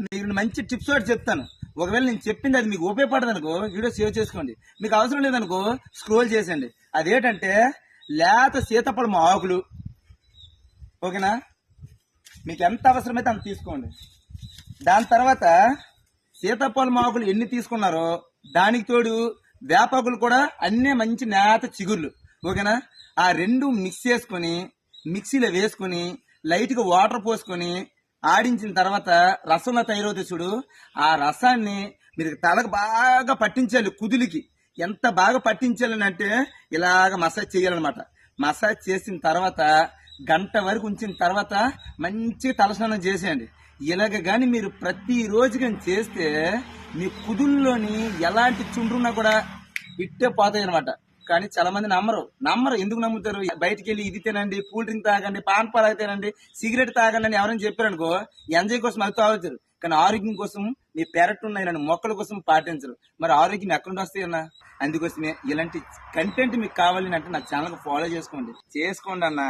మీరు మంచి టిప్స్ ఒకటి చెప్తాను. ఒకవేళ నేను చెప్పింది అది మీకు ఉపయోగపడదు అనుకో, వీడియో సేవ్ చేసుకోండి. మీకు అవసరం లేదనుకో స్క్రోల్ చేసేయండి. అదేంటంటే లేత సీతాఫలం ఆకులు, ఓకేనా? మీకు ఎంత అవసరమైతే అంత తీసుకోండి. దాని తర్వాత సీతాఫలం ఆకులు ఎన్ని తీసుకున్నారో దానికి తోడు వేపాకులు కూడా అన్నీ మంచి నేత చిగుర్లు, ఓకేనా? ఆ రెండు మిక్స్ చేసుకొని మిక్సీలో వేసుకొని లైట్గా వాటర్ పోసుకొని ఆడించిన తర్వాత రసంలో తయారవుతుంది చూడు. ఆ రసాన్ని మీరు తలకు బాగా పట్టించాలి. కుదులికి ఎంత బాగా పట్టించాలని అంటే ఇలాగ మసాజ్ చేయాలన్నమాట. మసాజ్ చేసిన తర్వాత గంట వరకు ఉంచిన తర్వాత మంచి తలస్నానం చేసేయండి. ఇలాగ కానీ మీరు ప్రతిరోజు కానీ చేస్తే మీ కుదుల్లోని ఎలాంటి చుండ్రున్నా కూడా ఇట్టే పోతాయి అనమాట. కానీ చాలా మంది నమ్మరు. ఎందుకు నమ్ముతారు? బయటికి వెళ్ళి ఇది తినండి, కూల్ డ్రింక్ తాగండి, పాన్ పరాగు తినండి, సిగరెట్ తాగండి అని ఎవరైనా చెప్పారనుకో ఎంజాయ్ కోసం అది తాగుతారు. కానీ ఆరోగ్యం కోసం మీ పెరట్టున్నాయి మొక్కల కోసం పాటించరు. మరి ఆరోగ్యం ఎక్కడి నుండి వస్తాయి అన్న? అందుకోసమే ఇలాంటి కంటెంట్ మీకు కావాలని అంటే నా ఛానల్ ఫాలో చేసుకోండి అన్న.